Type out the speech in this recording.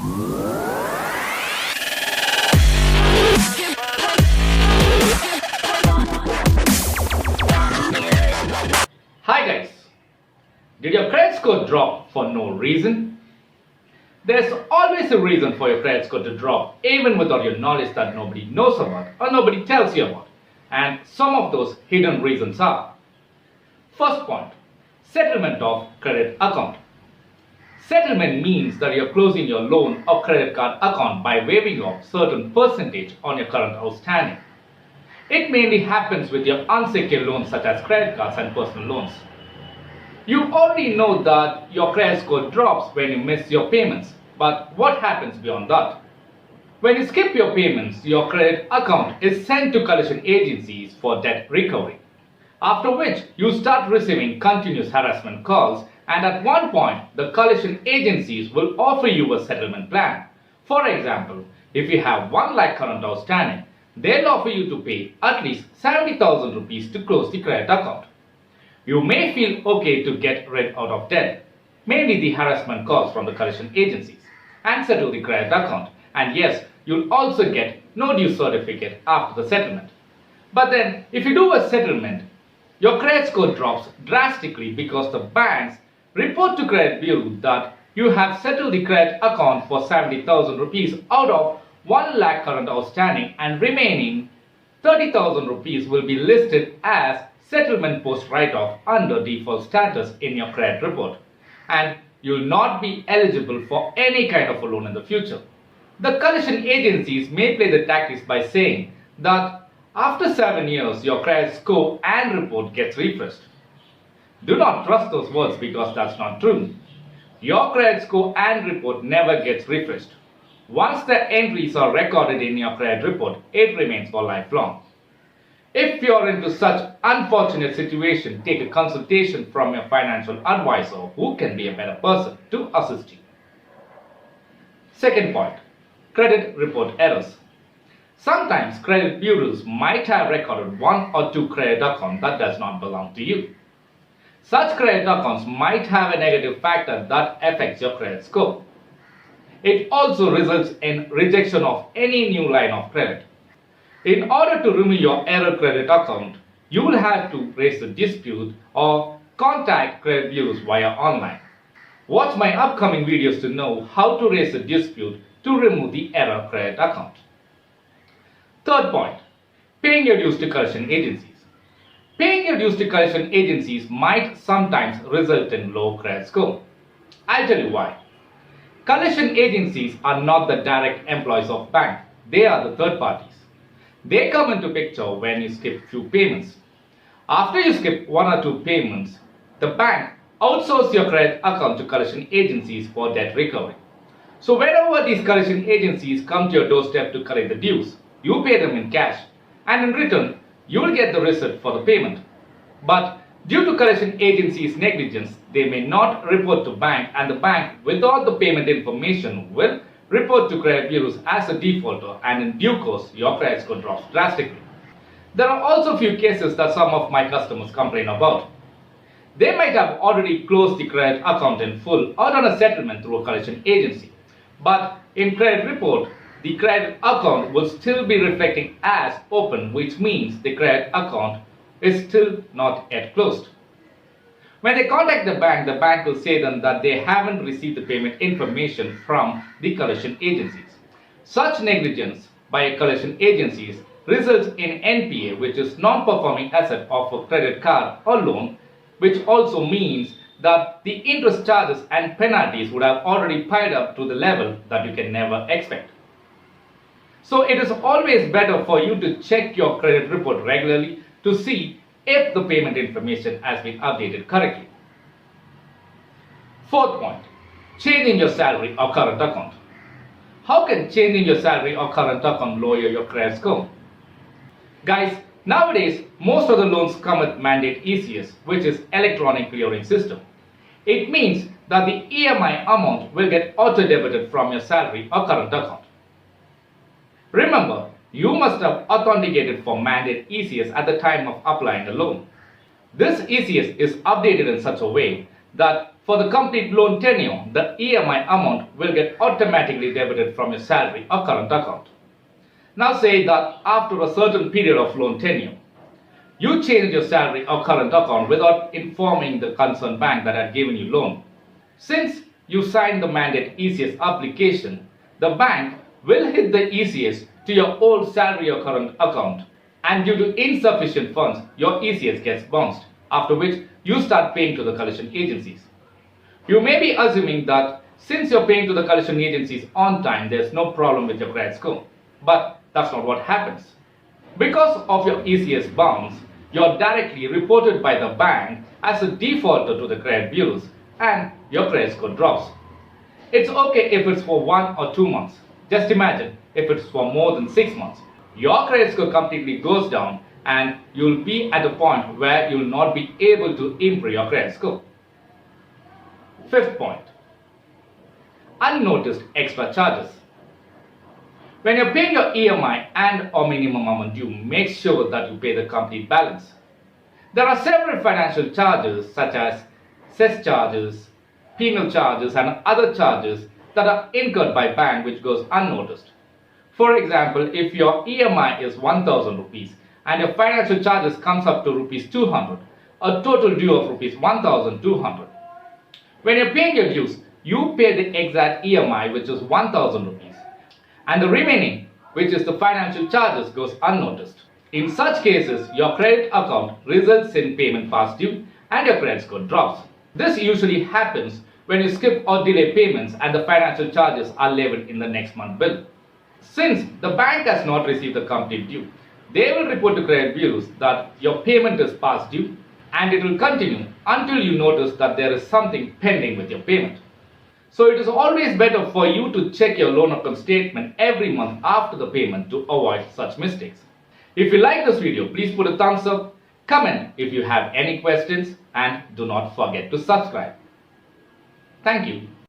Hi guys, did your credit score drop for no reason? There's always a reason for your credit score to drop, even without your knowledge that nobody knows about or nobody tells you about. And some of those hidden reasons are: first point, settlement of credit account. Settlement means that you're closing your loan or credit card account by waiving off certain percentage on your current outstanding. It mainly happens with your unsecured loans such as credit cards and personal loans. You already know that your credit score drops when you miss your payments, but what happens beyond that? When you skip your payments, your credit account is sent to collection agencies for debt recovery. After which, you start receiving continuous harassment calls, and at one point, the collection agencies will offer you a settlement plan. For example, if you have 1 lakh current outstanding, they'll offer you to pay at least 70,000 rupees to close the credit account. You may feel okay to get rid out of debt, mainly the harassment calls from the collection agencies, and settle the credit account. And yes, you'll also get no due certificate after the settlement. But then, if you do a settlement, your credit score drops drastically because the banks report to credit bureau that you have settled the credit account for 70,000 rupees out of 1 lakh current outstanding, and remaining 30,000 rupees will be listed as settlement post write-off under default status in your credit report, and you'll not be eligible for any kind of a loan in the future. The collection agencies may play the tactics by saying that after 7 years your credit score and report gets refreshed. Do not trust those words because that's not true. Your credit score and report never gets refreshed. Once the entries are recorded in your credit report, it remains for lifelong. If you are into such unfortunate situation, take a consultation from your financial advisor who can be a better person to assist you. Second point, credit report errors. Sometimes credit bureaus might have recorded 1 or 2 credit accounts that does not belong to you. Such credit accounts might have a negative factor that affects your credit score. It also results in rejection of any new line of credit. In order to remove your error credit account, you will have to raise a dispute or contact credit bureaus via online. Watch my upcoming videos to know how to raise a dispute to remove the error credit account. Third point, paying your dues to collection agencies. Paying your dues to collection agencies might sometimes result in low credit score. I'll tell you why. Collection agencies are not the direct employees of bank. They are the third parties. They come into picture when you skip few payments. After you skip 1 or 2 payments, the bank outsources your credit account to collection agencies for debt recovery. So whenever these collection agencies come to your doorstep to collect the dues, you pay them in cash, and in return, you will get the receipt for the payment. But due to collection agencies' negligence, they may not report to bank, and the bank, without the payment information, will report to credit bureaus as a defaulter, and in due course, your credit score drops drastically. There are also few cases that some of my customers complain about. They might have already closed the credit account in full or done a settlement through a collection agency. But in credit report, the credit account will still be reflecting as open, which means the credit account is still not yet closed. When they contact the bank will say them that they haven't received the payment information from the collection agencies. Such negligence by collection agencies results in NPA, which is non-performing asset of a credit card or loan, which also means that the interest charges and penalties would have already piled up to the level that you can never expect. So it is always better for you to check your credit report regularly to see if the payment information has been updated correctly. Fourth point, changing your salary or current account. How can changing your salary or current account lower your credit score? Guys, nowadays most of the loans come with mandate ECS, which is electronic clearing system. It means that the EMI amount will get auto-debited from your salary or current account. Remember, you must have authenticated for mandate ECS at the time of applying the loan. This ECS is updated in such a way that For the complete loan tenure, the EMI amount will get automatically debited from your salary or current account. Now say that after a certain period of loan tenure, you changed your salary or current account without informing the concerned bank that had given you loan. Since you signed the mandate ECS application, the bank will hit the ECS to your old salary or current account, and due to insufficient funds, your ECS gets bounced, after which you start paying to the collection agencies. You may be assuming that since you're paying to the collection agencies on time, there's no problem with your credit score. But that's not what happens. Because of your ECS bounce, you're directly reported by the bank as a defaulter to the credit bureaus and your credit score drops. It's okay if it's for 1 or 2 months. Just imagine if it's for more than 6 months. Your credit score completely goes down and you'll be at a point where you'll not be able to improve your credit score. Fifth point, unnoticed extra charges. When you're paying your EMI and or minimum amount due, make sure that you pay the complete balance. There are several financial charges such as cess charges, penal charges and other charges that are incurred by bank which goes unnoticed. For example, if your EMI is 1000 rupees and your financial charges comes up to rupees 200, a total due of rupees 1200. When you're paying your dues, you pay the exact EMI which is 1000 rupees and the remaining, which is the financial charges, goes unnoticed. In such cases, your credit account results in payment past due and your credit score drops. This usually happens when you skip or delay payments and the financial charges are levied in the next month bill. Since the bank has not received the complete due, they will report to credit bureaus that your payment is past due and it will continue until you notice that there is something pending with your payment. So it is always better for you to check your loan account statement every month after the payment to avoid such mistakes. If you like this video, please put a thumbs up, comment if you have any questions and do not forget to subscribe. Thank you.